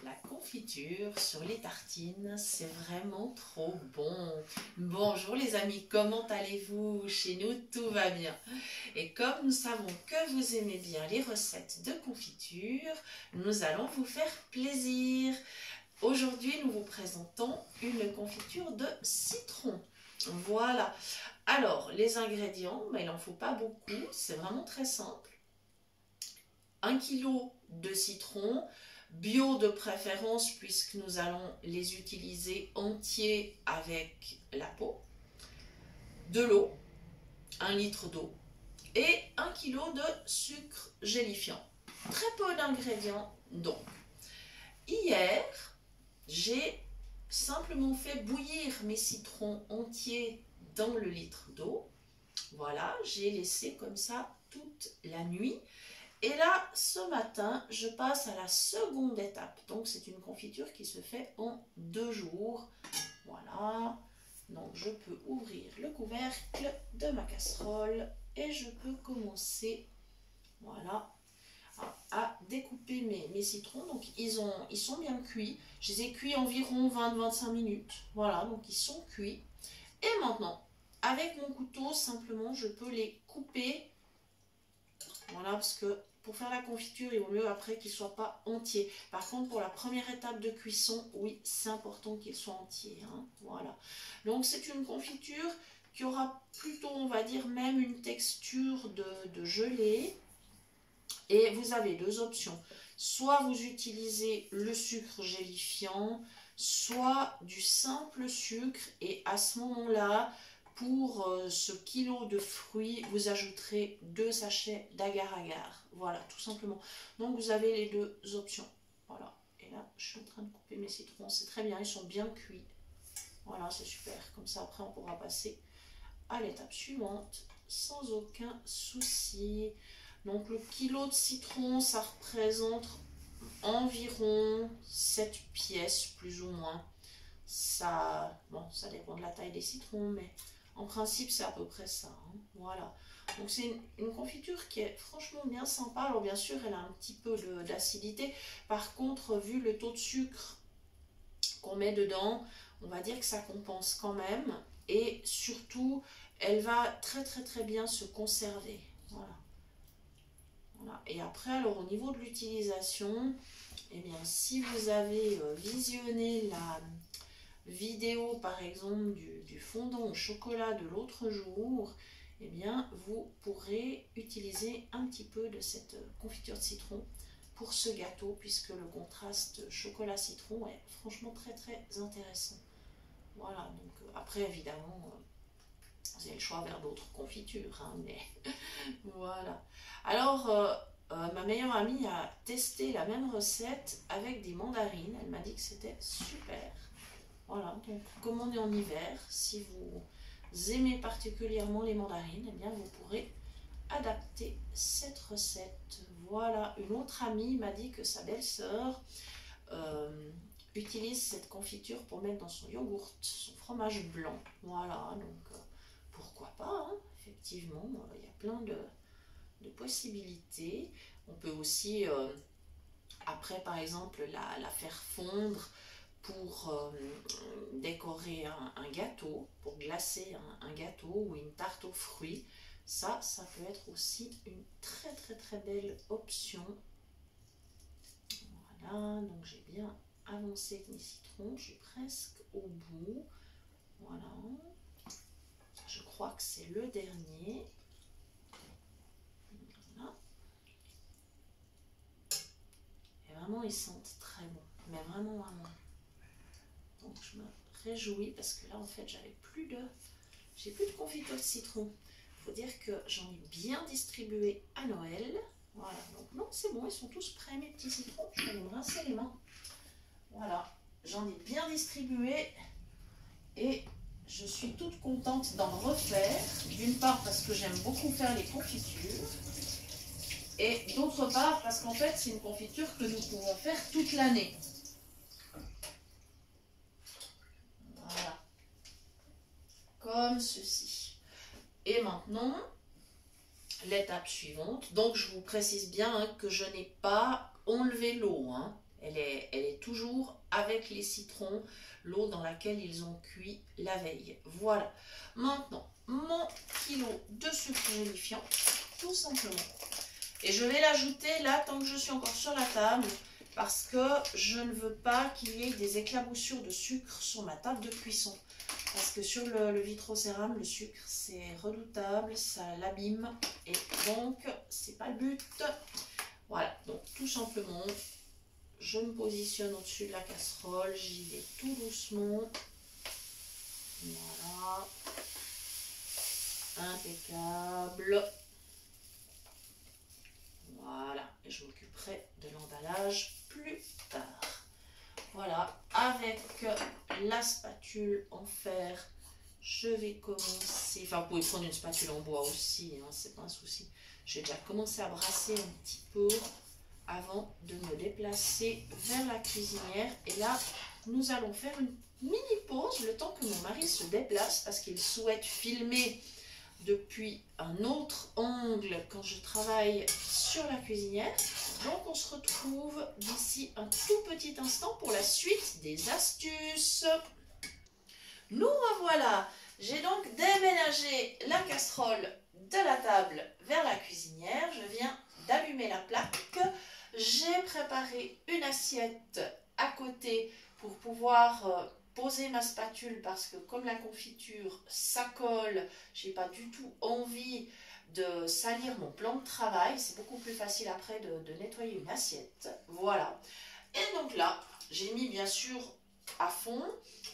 La confiture sur les tartines, c'est vraiment trop bon. Bonjour les amis, comment allez-vous? Chez nous, tout va bien. Et comme nous savons que vous aimez bien les recettes de confiture, nous allons vous faire plaisir. Aujourd'hui, nous vous présentons une confiture de citron. Voilà. Alors, les ingrédients, mais il n'en faut pas beaucoup, c'est vraiment très simple. 1 kg de citron, bio de préférence puisque nous allons les utiliser entiers avec la peau, de l'eau, 1 litre d'eau et 1 kg de sucre gélifiant. Très peu d'ingrédients donc. Hier, j'ai simplement fait bouillir mes citrons entiers dans le litre d'eau. Voilà, j'ai laissé comme ça toute la nuit. Et là, ce matin, je passe à la seconde étape. Donc, c'est une confiture qui se fait en 2 jours. Voilà. Donc, je peux ouvrir le couvercle de ma casserole et je peux commencer, voilà, à découper mes citrons. Donc, ils sont bien cuits. Je les ai cuits environ 20-25 minutes. Voilà, donc ils sont cuits. Et maintenant, avec mon couteau, simplement, je peux les couper. Voilà, parce que pour faire la confiture, il vaut mieux après qu'ils ne soient pas entiers. Par contre, pour la première étape de cuisson, oui, c'est important qu'ils soient entiers. Hein, voilà. Donc, c'est une confiture qui aura plutôt, on va dire, même une texture de gelée. Et vous avez 2 options. Soit vous utilisez le sucre gélifiant, soit du simple sucre. Et à ce moment-là, pour ce kilo de fruits, vous ajouterez 2 sachets d'agar-agar. Voilà, tout simplement. Donc, vous avez les 2 options. Voilà. Et là, je suis en train de couper mes citrons. C'est très bien, ils sont bien cuits. Voilà, c'est super. Comme ça, après, on pourra passer à l'étape suivante sans aucun souci. Donc, le kilo de citron, ça représente environ 7 pièces, plus ou moins. Ça, bon, ça dépend de la taille des citrons, mais en principe, c'est à peu près ça. Hein. Voilà. Donc, c'est une confiture qui est franchement bien sympa. Alors, bien sûr, elle a un petit peu d'acidité. Par contre, vu le taux de sucre qu'on met dedans, on va dire que ça compense quand même. Et surtout, elle va très bien se conserver. Voilà. Voilà. Et après, alors au niveau de l'utilisation, eh bien, si vous avez visionné la vidéo par exemple du fondant au chocolat de l'autre jour, eh bien, vous pourrez utiliser un petit peu de cette confiture de citron pour ce gâteau, puisque le contraste chocolat-citron est franchement très intéressant. Voilà, donc après évidemment, vous avez le choix vers d'autres confitures, hein, mais voilà. Alors, ma meilleure amie a testé la même recette avec des mandarines. Elle m'a dit que c'était super. Voilà, donc comme on est en hiver, si vous aimez particulièrement les mandarines, eh bien vous pourrez adapter cette recette. Voilà, une autre amie m'a dit que sa belle-sœur utilise cette confiture pour mettre dans son yogourt, son fromage blanc. Voilà, donc pourquoi pas, hein, effectivement, il y a plein de possibilités. On peut aussi, après par exemple, la faire fondre pour décorer un gâteau, pour glacer un gâteau ou une tarte aux fruits. Ça peut être aussi une très belle option. Voilà, donc j'ai bien avancé avec mes citrons, je suis presque au bout. Voilà, je crois que c'est le dernier. Voilà. Et vraiment, ils sentent très bon, mais vraiment. Donc je me réjouis parce que là, en fait, j'ai plus de confiture de citron. Il faut dire que j'en ai bien distribué à Noël. Voilà, donc non, c'est bon, ils sont tous prêts, mes petits citrons. Je vais aller me rincer les mains. Voilà, j'en ai bien distribué et je suis toute contente d'en refaire. D'une part parce que j'aime beaucoup faire les confitures et d'autre part parce qu'en fait, c'est une confiture que nous pouvons faire toute l'année. Voilà, comme ceci. Et maintenant, l'étape suivante. Donc, je vous précise bien hein, que je n'ai pas enlevé l'eau. Hein. Elle est toujours avec les citrons, l'eau dans laquelle ils ont cuit la veille. Voilà. Maintenant, mon kilo de sucre gélifiant, tout simplement. Et je vais l'ajouter là tant que je suis encore sur la table parce que je ne veux pas qu'il y ait des éclaboussures de sucre sur ma table de cuisson. Parce que sur le vitrocérame, le sucre, c'est redoutable, ça l'abîme et donc c'est pas le but. Voilà, donc tout simplement, je me positionne au-dessus de la casserole, j'y vais tout doucement. Voilà, impeccable. Voilà, et je m'occuperai de l'emballage plus tard. Voilà, avec la spatule en fer, je vais commencer, enfin vous pouvez prendre une spatule en bois aussi, hein, c'est pas un souci. Je vais déjà commencer à brasser un petit peu avant de me déplacer vers la cuisinière. Et là, nous allons faire une mini pause le temps que mon mari se déplace parce qu'il souhaite filmer depuis un autre angle quand je travaille sur la cuisinière. Donc on se retrouve d'ici un tout petit instant pour la suite des astuces. Nous revoilà. J'ai donc déménagé la casserole de la table vers la cuisinière. Je viens d'allumer la plaque. J'ai préparé une assiette à côté pour pouvoir poser ma spatule parce que comme la confiture ça colle, j'ai pas du tout envie de salir mon plan de travail. C'est beaucoup plus facile après de nettoyer une assiette. Voilà. Et donc là, j'ai mis bien sûr à fond,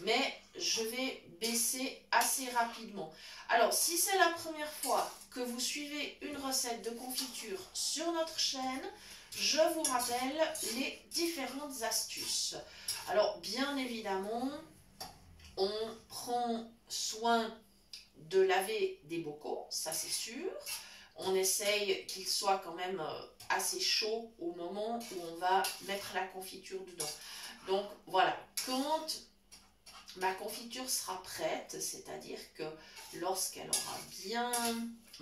mais je vais baisser assez rapidement. Alors, si c'est la première fois que vous suivez une recette de confiture sur notre chaîne, je vous rappelle les différentes astuces. Alors, bien évidemment, on prend soin de laver des bocaux, ça c'est sûr. On essaye qu'il soit quand même assez chaud au moment où on va mettre la confiture dedans. Donc voilà, quand ma confiture sera prête, c'est-à-dire que lorsqu'elle aura bien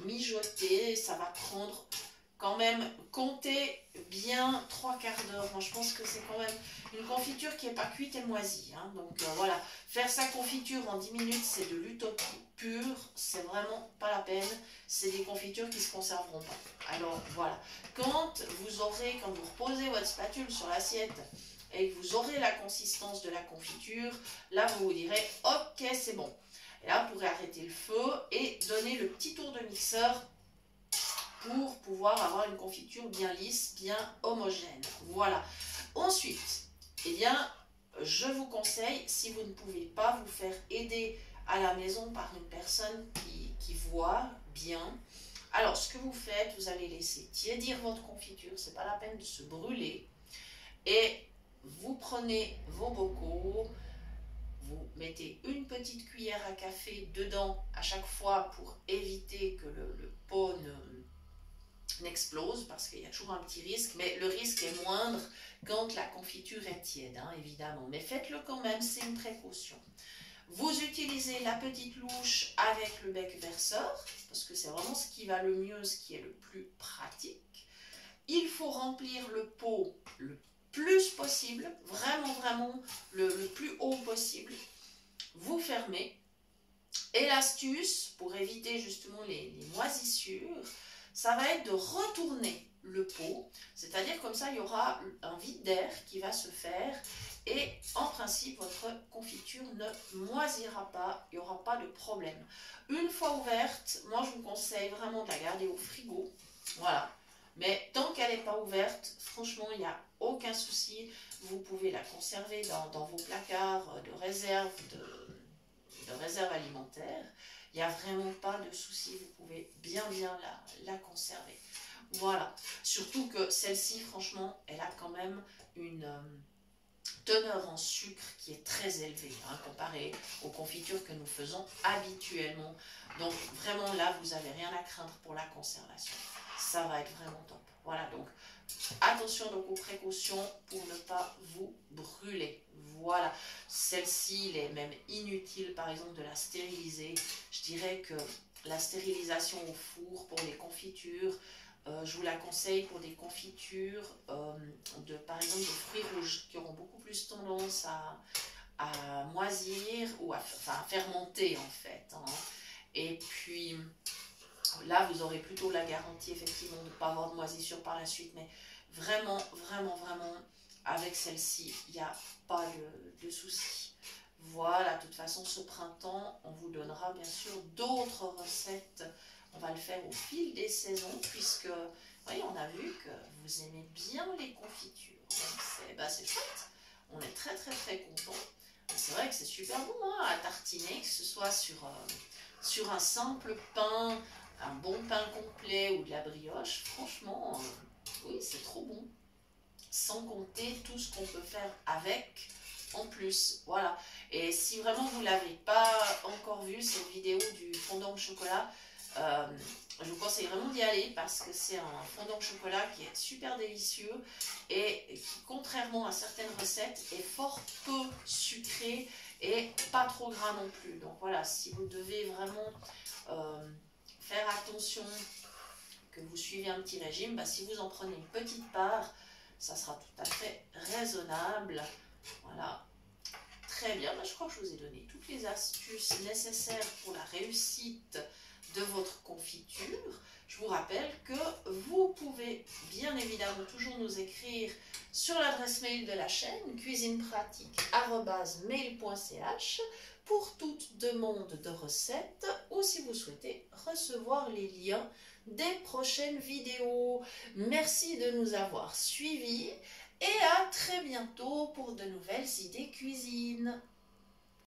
mijoté, ça va prendre quand même, compter bien 3/4 d'heure. Moi je pense que c'est quand même une confiture qui n'est pas cuite et moisie. Hein. Donc voilà, faire sa confiture en 10 minutes, c'est de l'utopie pure, c'est vraiment pas la peine. C'est des confitures qui ne se conserveront pas. Alors voilà, quand vous reposez votre spatule sur l'assiette et que vous aurez la consistance de la confiture, là vous vous direz ok c'est bon. Et là vous pourrez arrêter le feu et donner le petit tour de mixeur pour pouvoir avoir une confiture bien lisse, bien homogène. Voilà. Ensuite, eh bien, je vous conseille, si vous ne pouvez pas vous faire aider à la maison par une personne qui voit bien, alors ce que vous faites, vous allez laisser tiédir votre confiture, c'est pas la peine de se brûler, et vous prenez vos bocaux, vous mettez une petite cuillère à café dedans à chaque fois pour éviter que le pot n'explose, parce qu'il y a toujours un petit risque, mais le risque est moindre quand la confiture est tiède, hein, évidemment. Mais faites-le quand même, c'est une précaution. Vous utilisez la petite louche avec le bec verseur, parce que c'est vraiment ce qui va le mieux, ce qui est le plus pratique. Il faut remplir le pot le plus possible, vraiment le plus haut possible. Vous fermez. Et l'astuce, pour éviter justement les moisissures, ça va être de retourner le pot, c'est-à-dire comme ça il y aura un vide d'air qui va se faire et en principe votre confiture ne moisira pas, il n'y aura pas de problème. Une fois ouverte, moi je vous conseille vraiment de la garder au frigo, voilà. Mais tant qu'elle n'est pas ouverte, franchement il n'y a aucun souci, vous pouvez la conserver dans vos placards de réserve alimentaire. Il n'y a vraiment pas de souci, vous pouvez bien la conserver. Voilà, surtout que celle-ci, franchement, elle a quand même une teneur en sucre qui est très élevée, hein, comparée aux confitures que nous faisons habituellement. Donc vraiment là, vous n'avez rien à craindre pour la conservation. Ça va être vraiment top. Voilà, donc attention donc aux précautions pour ne pas vous brûler. Voilà, celle-ci, il est même inutile par exemple de la stériliser. Je dirais que la stérilisation au four pour les confitures, je vous la conseille pour des confitures par exemple de fruits rouges qui auront beaucoup plus plus tendance à moisir ou enfin, à fermenter en fait, hein. Et puis là, vous aurez plutôt la garantie effectivement de ne pas avoir de moisissure par la suite, mais vraiment, vraiment, vraiment, avec celle-ci, il n'y a pas de souci. Voilà, de toute façon, ce printemps, on vous donnera bien sûr d'autres recettes. On va le faire au fil des saisons, puisque, voyez, on a vu que vous aimez bien les confitures. Donc, c'est chouette. On est très, très, très contents. C'est vrai que c'est super bon hein, à tartiner, que ce soit sur un simple pain, un bon pain complet ou de la brioche. Franchement, oui, c'est trop bon. Sans compter tout ce qu'on peut faire avec en plus. Voilà. Et si vraiment vous ne l'avez pas encore vu, cette vidéo du fondant au chocolat, je vous conseille vraiment d'y aller parce que c'est un fondant au chocolat qui est super délicieux et qui, contrairement à certaines recettes, est fort peu sucré et pas trop gras non plus. Donc voilà, si vous devez vraiment faire attention, que vous suivez un petit régime, bah, si vous en prenez une petite part, ça sera tout à fait raisonnable. Voilà. Très bien, je crois que je vous ai donné toutes les astuces nécessaires pour la réussite de votre confiture. Je vous rappelle que vous pouvez bien évidemment toujours nous écrire sur l'adresse mail de la chaîne cuisinepratique@mail.ch pour toute demande de recettes ou si vous souhaitez recevoir les liens des prochaines vidéos. Merci de nous avoir suivis et à très bientôt pour de nouvelles idées cuisine.